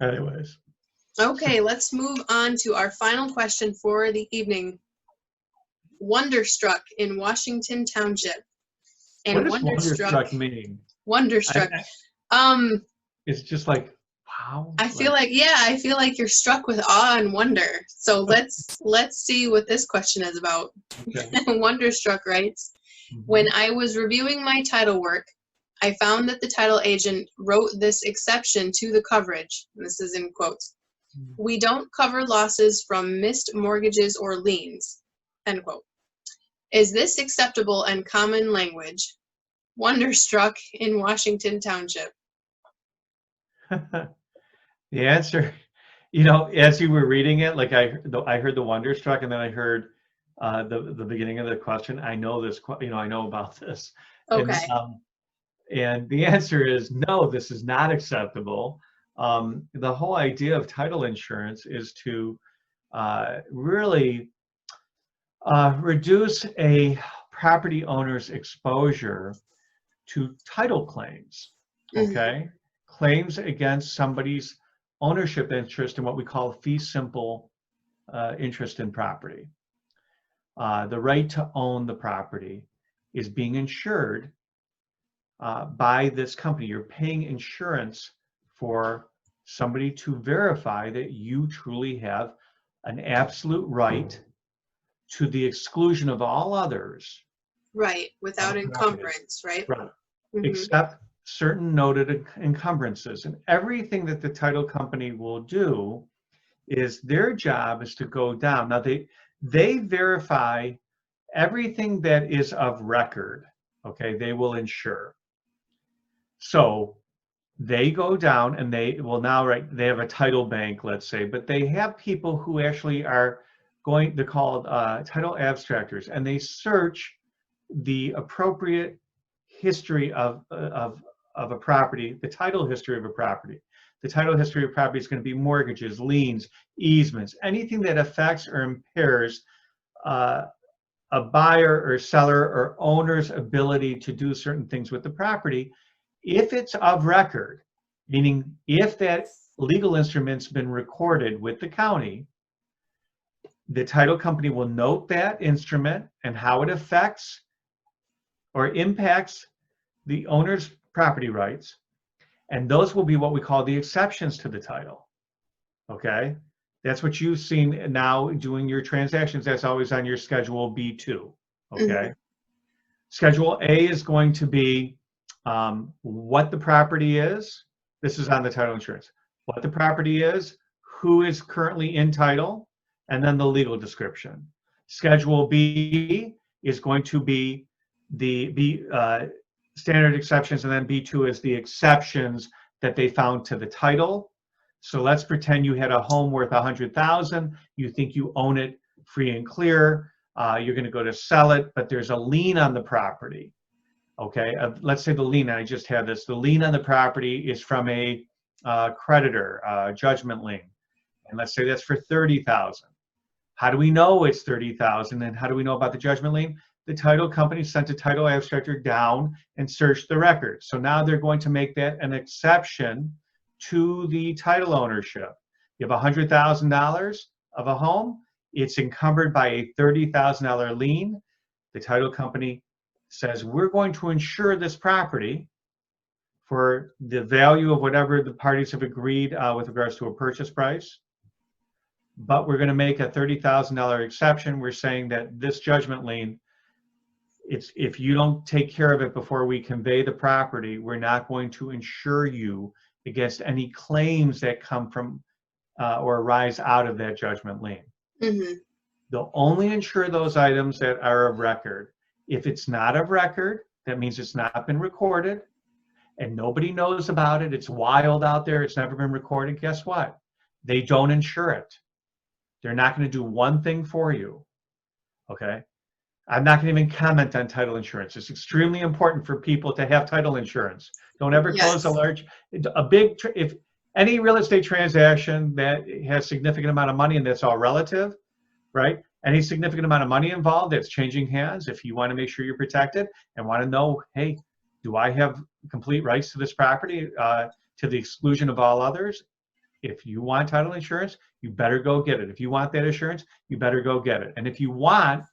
Anyways. Okay, let's move on to our final question for the evening. Wonderstruck in Washington Township. And What does wonderstruck mean? Wonderstruck. It's just like, wow. I feel like you're struck with awe and wonder. So let's see what this question is about. Okay. Wonderstruck writes, when I was reviewing my title work, I found that the title agent wrote this exception to the coverage. And this is in quotes. We don't cover losses from missed mortgages or liens, end quote. Is this acceptable and common language? Wonderstruck in Washington Township. The answer, you know, as you were reading it, like I heard the wonderstruck, and then I heard the beginning of the question. I know this, you know, I know about this. Okay. And the answer is no, this is not acceptable. The whole idea of title insurance is to really reduce a property owner's exposure to title claims, okay? Claims against somebody's ownership interest in what we call fee simple interest in property. The right to own the property is being insured by this company. You're paying insurance for somebody to verify that you truly have an absolute right to the exclusion of all others. Right, without encumbrance, right? Right. Except certain noted encumbrances. And everything that the title company will do is their job is to go down. Now they verify everything that is of record, okay? They will insure. So they go down and they will now, right, they have a title bank, let's say, but they have people who actually are going, they're called title abstractors, and they search the appropriate history of a property, the title history of a property. The title history of property is going to be mortgages, liens, easements, anything that affects or impairs a buyer or seller or owner's ability to do certain things with the property. If it's of record, meaning if that legal instrument's been recorded with the county, the title company will note that instrument and how it affects or impacts the owner's property rights, and those will be what we call the exceptions to the title, okay? That's what you've seen now doing your transactions. That's always on your Schedule B2, okay? Schedule A is going to be what the property is. This is on the title insurance. What the property is, who is currently in title, and then the legal description. Schedule B is going to be the standard exceptions, and then B2 is the exceptions that they found to the title. So let's pretend you had a home worth $100,000. You think you own it free and clear. You're going to go to sell it, but there's a lien on the property. Okay, let's say the lien, I just had this, the lien on the property is from a creditor, judgment lien. And let's say that's for $30,000. How do we know it's $30,000, and how do we know about the judgment lien? The title company sent a title abstractor down and searched the records. So now they're going to make that an exception to the title ownership. You have $100,000 of a home, it's encumbered by a $30,000 lien. The title company says, we're going to insure this property for the value of whatever the parties have agreed with regards to a purchase price. But we're going to make a $30,000 exception. We're saying that this judgment lien, if you don't take care of it before we convey the property, we're not going to insure you against any claims that come from or arise out of that judgment lien. They'll only insure those items that are of record. If it's not of record, that means it's not been recorded and nobody knows about it. It's wild out there. It's never been recorded. Guess what? They don't insure it. They're not going to do one thing for you. Okay? I'm not going to even comment on title insurance. It's extremely important for people to have title insurance. Don't ever close if any real estate transaction that has significant amount of money, and that's all relative, right? Any significant amount of money involved that's changing hands, if you want to make sure you're protected and want to know, hey, do I have complete rights to this property to the exclusion of all others? If you want title insurance, you better go get it. If you want that assurance, you better go get it. And if you want,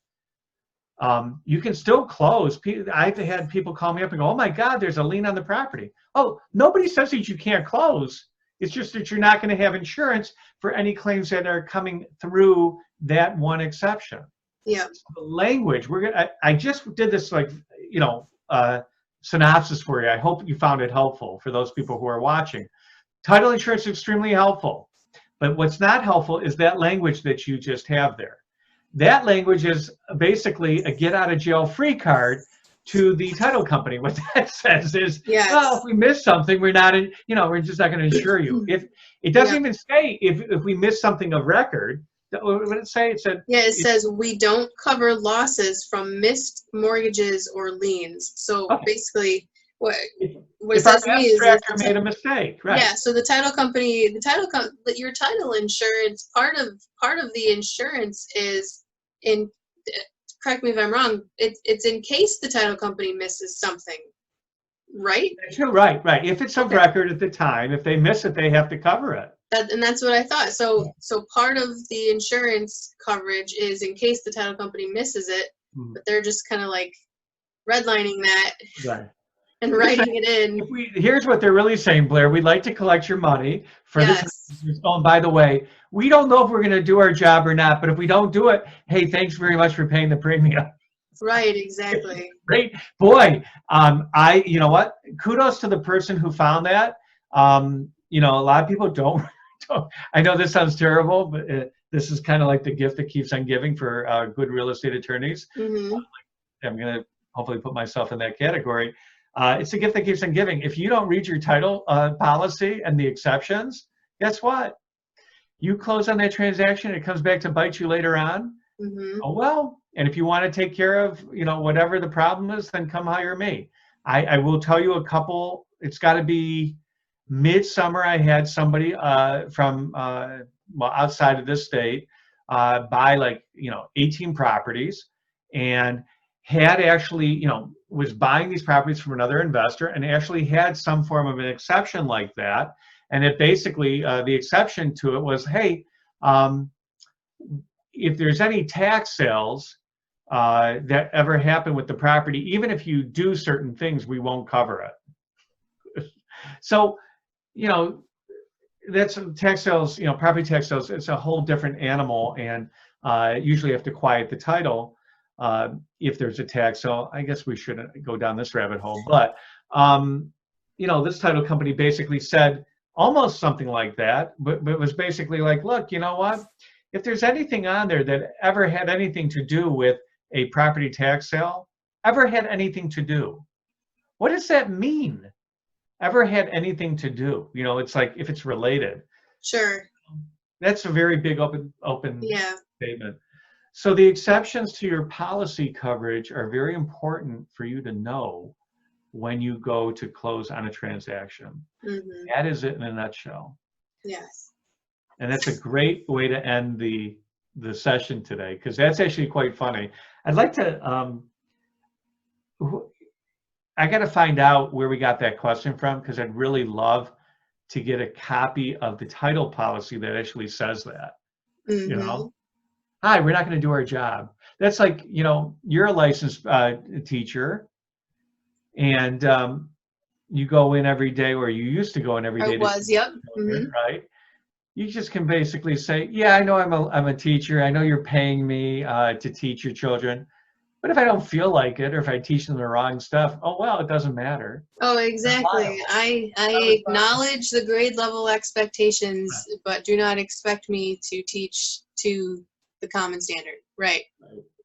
you can still close. I've had people call me up and go, oh my God, there's a lien on the property. Oh, nobody says that you can't close. It's just that you're not going to have insurance for any claims that are coming through that one exception. Yeah. So the language, I just did this, like, synopsis for you. I hope you found it helpful for those people who are watching. Title insurance is extremely helpful, but what's not helpful is that language that you just have there. That language is basically a get out of jail free card to the title company. What that says is, yes. Well, if we miss something, we're not, we're just not going to insure you. If it doesn't even say if we miss something of record. What did it say? It said, yeah, it says we don't cover losses from missed mortgages or liens. So basically, what it says to me is made a mistake, right? Yeah. So the title company, your title insurance, part of the insurance is in. Correct me if I'm wrong. It's in case the title company misses something, right? Right. If it's of record at the time, if they miss it, they have to cover it. And that's what I thought. So part of the insurance coverage is in case the title company misses it, but they're just kind of like redlining that and writing it in. Here's what they're really saying, Blair. We'd like to collect your money for this. Oh, and by the way, we don't know if we're going to do our job or not, but if we don't do it, hey, thanks very much for paying the premium. Right, exactly. Great. Boy, you know what? Kudos to the person who found that. A lot of people don't. I know this sounds terrible, but this is kind of like the gift that keeps on giving for good real estate attorneys. Mm-hmm. I'm going to hopefully put myself in that category. It's a gift that keeps on giving. If you don't read your title policy and the exceptions, guess what? You close on that transaction, it comes back to bite you later on. Mm-hmm. Oh, well, and if you want to take care of, whatever the problem is, then come hire me. I will tell you a couple. It's got to be midsummer. I had somebody from outside of this state buy 18 properties, and had actually, was buying these properties from another investor and actually had some form of an exception like that. And it basically, the exception to it was, hey, if there's any tax sales that ever happen with the property, even if you do certain things, we won't cover it. So, that's tax sales, property tax sales, it's a whole different animal, and usually you have to quiet the title if there's a tax sale. I guess we shouldn't go down this rabbit hole, but, this title company basically said almost something like that, but it was basically like, look, you know what? If there's anything on there that ever had anything to do with a property tax sale, ever had anything to do, what does that mean? Ever had anything to do? It's like if it's related. Sure. That's a very big open statement. So the exceptions to your policy coverage are very important for you to know when you go to close on a transaction. Mm-hmm. That is it in a nutshell. Yes. And that's a great way to end the session today, because that's actually quite funny. I'd like to, I got to find out where we got that question from, because I'd really love to get a copy of the title policy that actually says that. Mm-hmm. Hi, we're not going to do our job. That's like, you're a licensed teacher, and you go in every day, or you used to go in every day. Yep. Mm-hmm. Right? You just can basically say, yeah, I know I'm a teacher. I know you're paying me to teach your children. But if I don't feel like it, or if I teach them the wrong stuff, oh, well, it doesn't matter. Oh, exactly. I acknowledge the grade level expectations, but do not expect me to teach to the common standard. Right.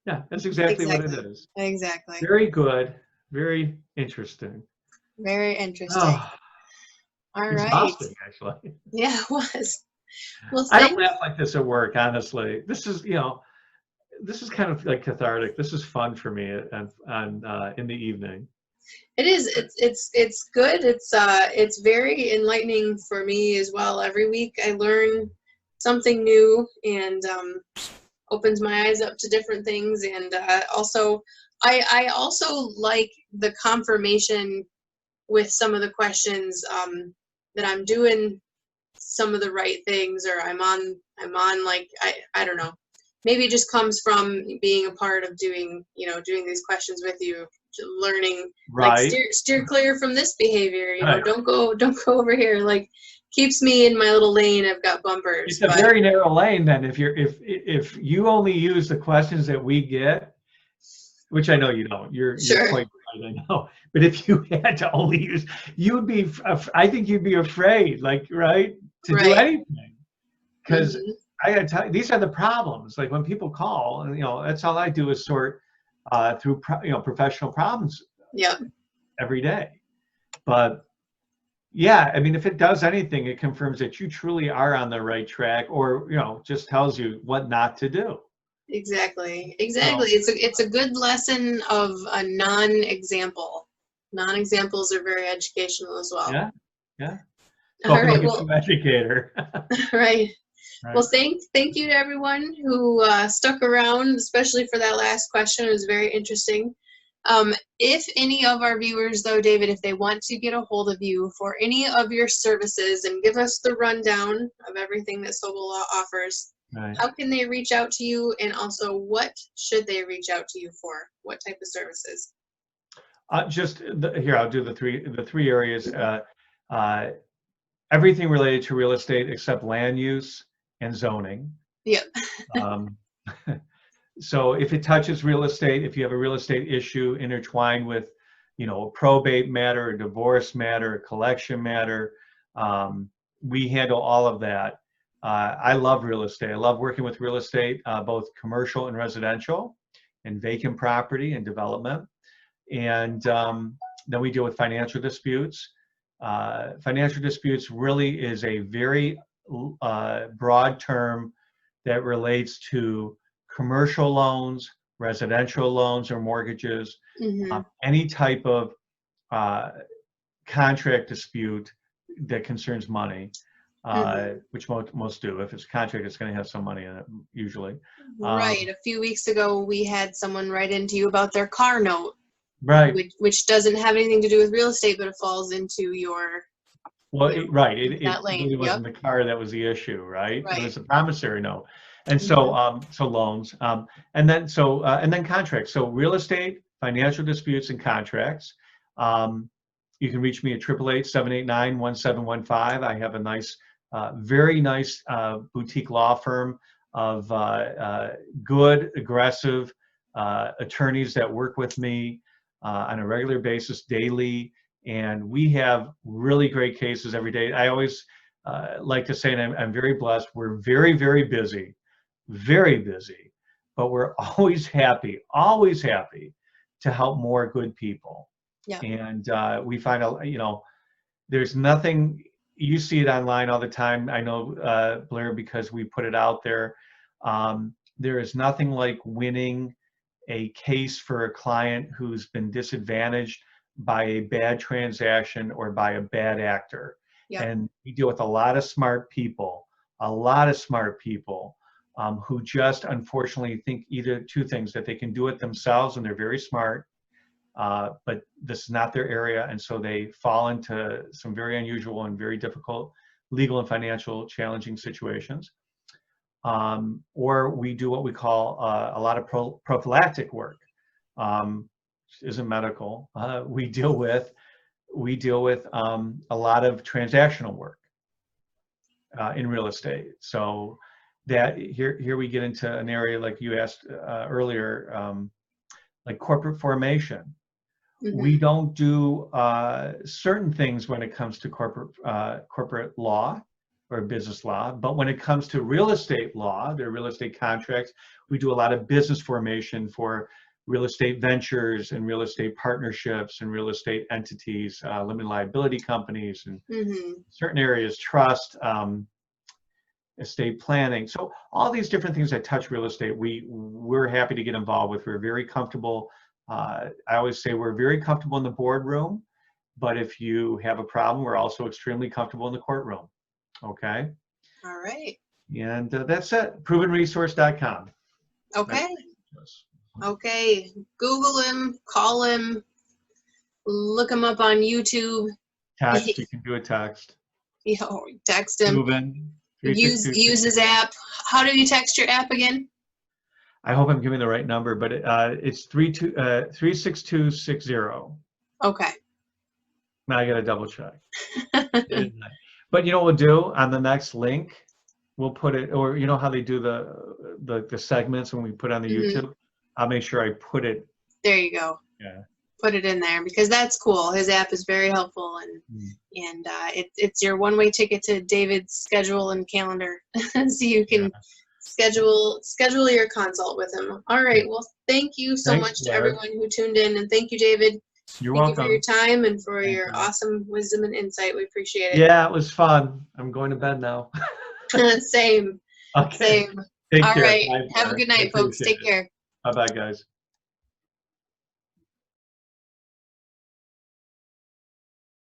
Yeah, that's exactly what it is. Exactly. Very good. Very interesting. Very interesting. Oh, all right. Exhausting, actually. Yeah, it was. Well, I don't laugh like this at work, honestly. This is, this is kind of like cathartic. This is fun for me in the evening. It is. It's good. It's very enlightening for me as well. Every week I learn something new, and opens my eyes up to different things. And also, I also like the confirmation with some of the questions that I'm doing some of the right things, or I'm on like, I don't know. Maybe it just comes from being a part of doing these questions with you, learning, like Right. steer clear from this behavior, Right. don't go over here, like keeps me in my little lane. I've got bumpers. It's a very narrow lane then. If you only use the questions that we get, which I know you don't, you're Sure. quite right, I know. But if you had to only use, you would be, I think you'd be afraid, like, right, to do Right. anything. Because Mhm. I gotta tell you, these are the problems. Like when people call, and that's all I do is sort through professional problems Yep. every day. But yeah, I mean, if it does anything, it confirms that you truly are on the right track, or just tells you what not to do. Exactly. So, It's a good lesson of a non-example. Non-examples are very educational as well. yeah, yeah. All Spoken right. like a Well, true educator. right. Well, Right. thank you to everyone who stuck around, especially for that last question. It was very interesting. If any of our viewers, though, David, if they want to get a hold of you for any of your services and give us the rundown of everything that Sobel Law offers, Right. how can they reach out to you? And also, what should they reach out to you for? What type of services? Here, I'll do the three areas. Everything related to real estate except land use and zoning. Yep. Um, so if it touches real estate, if you have a real estate issue intertwined with, a probate matter, a divorce matter, a collection matter, we handle all of that. I love real estate. I love working with real estate, both commercial and residential, and vacant property and development. And then we deal with financial disputes. Financial disputes really is a very broad term that relates to commercial loans, residential loans or mortgages, Mm-hmm. any type of contract dispute that concerns money, which most do. If it's a contract, it's going to have some money in it, usually. Right. A few weeks ago, we had someone write into you about their car note. Right. Which doesn't have anything to do with real estate, but it falls into your Well, right. that It lane. really Yep. wasn't the car that was the issue, right? Right. It was a promissory note, and so so loans, and then contracts. So real estate, financial disputes, and contracts. You can reach me at 888-789-1715. I have a nice, very nice boutique law firm of good, aggressive attorneys that work with me on a regular basis, daily. And we have really great cases every day. I always like to say, and I'm very blessed, we're very, very busy, but we're always happy to help more good people. Yeah. And we find, there's nothing, you see it online all the time. I know, Blair, because we put it out there. There is nothing like winning a case for a client who's been disadvantaged by a bad transaction or by a bad actor. Yep. And we deal with a lot of smart people who just unfortunately think either two things, that they can do it themselves and they're very smart, but this is not their area. And so they fall into some very unusual and very difficult legal and financial challenging situations. Or we do what we call a lot of prophylactic work. Isn't medical. We deal with a lot of transactional work in real estate. So that here we get into an area like you asked earlier, like corporate formation. Mm-hmm. We don't do certain things when it comes to corporate law or business law, but when it comes to real estate law, their real estate contracts, we do a lot of business formation for real estate ventures and real estate partnerships and real estate entities, limited liability companies, and certain areas, trust, estate planning. So all these different things that touch real estate, we're happy to get involved with. We're very comfortable. I always say we're very comfortable in the boardroom, but if you have a problem, we're also extremely comfortable in the courtroom. Okay. All right. And that's it. Provenresource.com. Okay. Okay. Google him, call him, look him up on YouTube. Text, you can do a text. Text him. Move in. Use his app. How do you text your app again? I hope I'm giving the right number, but it's 36260. Okay. Now I got to double check. But you know what we'll do on the next link? We'll put it, or you know how they do the segments when we put on the YouTube? I'll make sure I put it. There you go. Yeah. Put it in there because that's cool. His app is very helpful, and it's your one-way ticket to David's schedule and calendar, so you can schedule your consult with him. All right. Well, thank you so much to everyone who tuned in, and thank you, David. You're welcome. Thank you for your time and for your awesome wisdom and insight. We appreciate it. Yeah, it was fun. I'm going to bed now. Same. Okay. Same. Take All care. right. Bye, have a good night, folks. Take care. Bye-bye, guys.